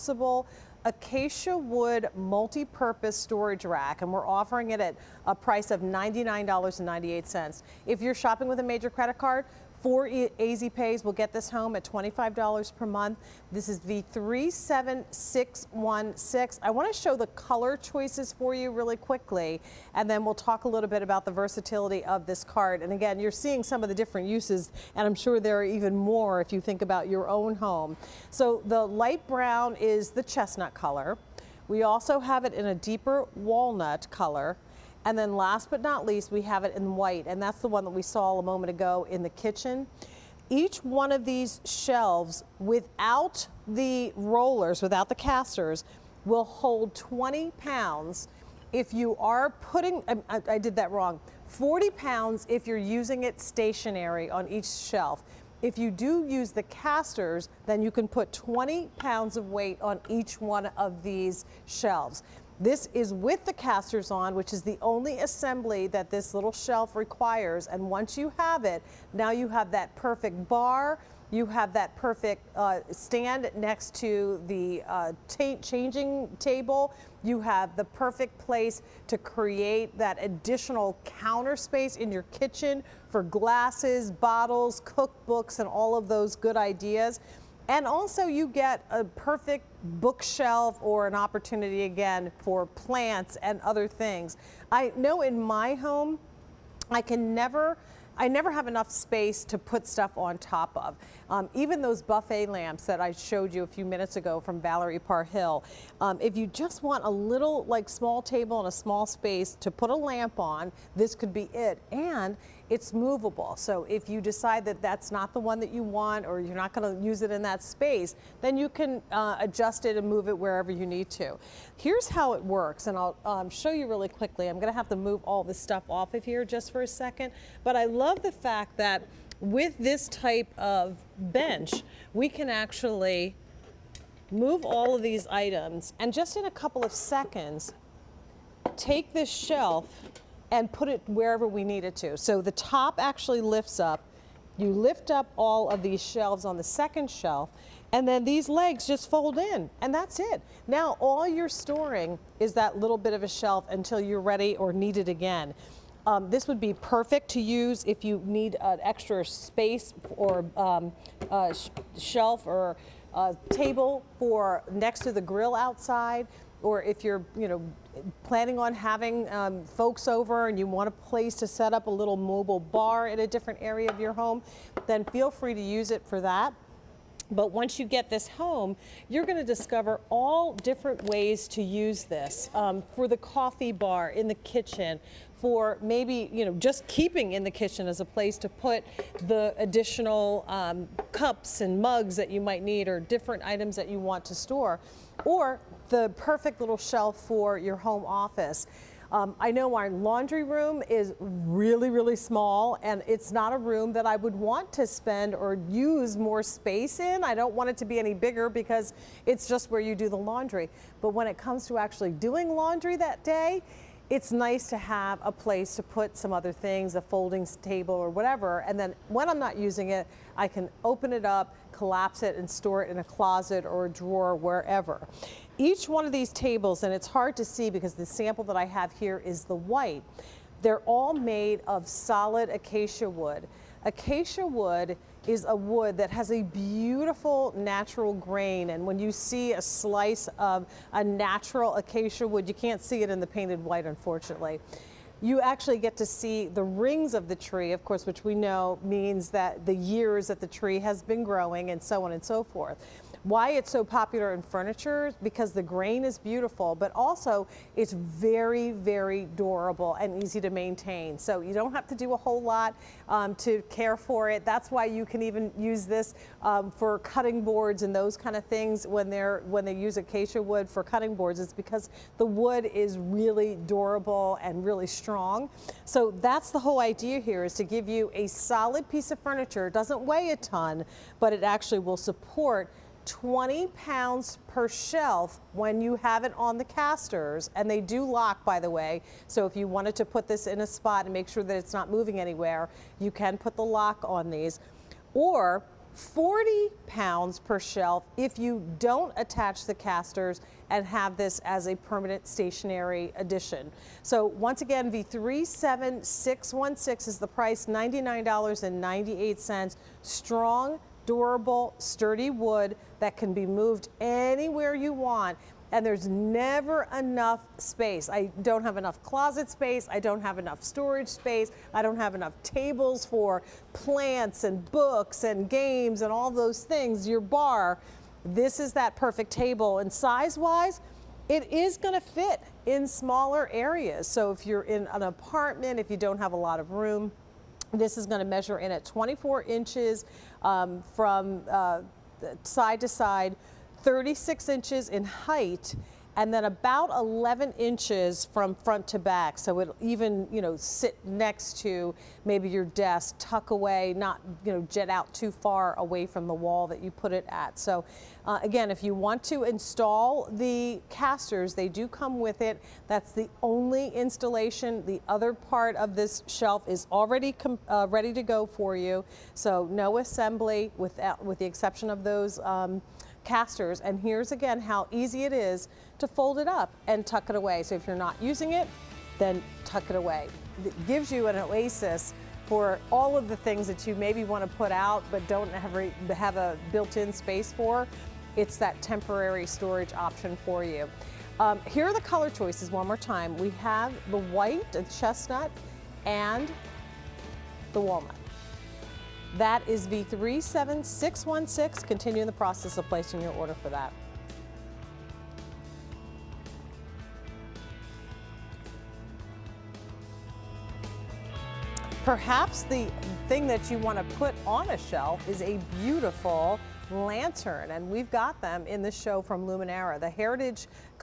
collapsible acacia wood multi-purpose storage rack, and we're offering it at a price of $99.98. If you're shopping with a major credit card, 4 easy pays will get this home at $25 per month. This is the 37616. I want to show the color choices for you really quickly, and then we'll talk a little bit about the versatility of this cart. And again, you're seeing some of the different uses, and I'm sure there are even more if you think about your own home. So the light brown is the chestnut color. We also have it in a deeper walnut color. And then last but not least, we have it in white, and that's the one that we saw a moment ago in the kitchen. Each one of these shelves, without the rollers, without the casters, will hold 20 pounds. If you are putting, I did that wrong, 40 pounds if you're using it stationary on each shelf. If you do use the casters, then you can put 20 pounds of weight on each one of these shelves. This is with the casters on, which is the only assembly that this little shelf requires. And once you have it, now you have that perfect bar. You have that perfect stand next to the changing table. You have the perfect place to create that additional counter space in your kitchen for glasses, bottles, cookbooks, and all of those good ideas. And also you get a perfect bookshelf or an opportunity again for plants and other things. I know in my home, I never have enough space to put stuff on top of. Even those buffet lamps that I showed you a few minutes ago from Valerie Parr Hill. If you just want a little small table and a small space to put a lamp on, this could be it. And it's movable. So if you decide that that's not the one that you want, or you're not going to use it in that space, then you can adjust it and move it wherever you need to. Here's how it works, and I'll show you really quickly. I'm going to have to move all this stuff off of here just for a second, but I love the fact that with this type of bench, we can actually move all of these items and just in a couple of seconds take this shelf and put it wherever we need it to. So the top actually lifts up. You lift up all of these shelves on the second shelf, and then these legs just fold in, and that's it. Now all you're storing is that little bit of a shelf until you're ready or need it again. This would be perfect to use if you need an extra space or shelf or table for next to the grill outside, or if you're planning on having folks over and you want a place to set up a little mobile bar in a different area of your home, then feel free to use it for that. But once you get this home, you're going to discover all different ways to use this for the coffee bar in the kitchen, for maybe just keeping in the kitchen as a place to put the additional cups and mugs that you might need, or different items that you want to store, or the perfect little shelf for your home office. I know our laundry room is really, really small, and it's not a room that I would want to spend or use more space in. I don't want it to be any bigger because it's just where you do the laundry. But when it comes to actually doing laundry that day, it's nice to have a place to put some other things, a folding table or whatever, and then when I'm not using it, I can open it up, collapse it, and store it in a closet or a drawer, wherever. Each one of these tables, and it's hard to see because the sample that I have here is the white, they're all made of solid acacia wood. Acacia wood is a wood that has a beautiful natural grain, and when you see a slice of a natural acacia wood, you can't see it in the painted white, unfortunately. You actually get to see the rings of the tree, of course, which we know means that the years that the tree has been growing, and so on and so forth. Why it's so popular in furniture, because the grain is beautiful, but also it's very, very durable and easy to maintain. So you don't have to do a whole lot to care for it. That's why you can even use this for cutting boards and those kind of things when they use acacia wood for cutting boards. It's because the wood is really durable and really strong. So that's the whole idea here, is to give you a solid piece of furniture. It doesn't weigh a ton, but it actually will support 20 pounds per shelf when you have it on the casters, and they do lock, by the way. So if you wanted to put this in a spot and make sure that it's not moving anywhere, you can put the lock on these. Or 40 pounds per shelf if you don't attach the casters and have this as a permanent stationary addition. So once again, V37616 is the price, $99.98. Strong, durable, sturdy wood that can be moved anywhere you want. And there's never enough space. I don't have enough closet space. I don't have enough storage space. I don't have enough tables for plants and books and games and all those things, your bar. This is that perfect table. And size-wise, it is going to fit in smaller areas. So if you're in an apartment, if you don't have a lot of room, this is going to measure in at 24 inches from side to side, 36 inches in height, and then about 11 inches from front to back. So it'll even, sit next to maybe your desk, tuck away, not, jet out too far away from the wall that you put it at. So again, if you want to install the casters, they do come with it. That's the only installation. The other part of this shelf is already ready to go for you. So no assembly with the exception of those casters. And here's again how easy it is to fold it up and tuck it away. So if you're not using it, then tuck it away. It gives you an oasis for all of the things that you maybe want to put out but don't have a built-in space for. It's that temporary storage option for you. Here are the color choices one more time. We have the white, the chestnut, and the walnut. That is V37616. Continue in the process of placing your order for that. Perhaps the thing that you want to put on a shelf is a beautiful lantern, and we've got them in the show from Luminara. The Heritage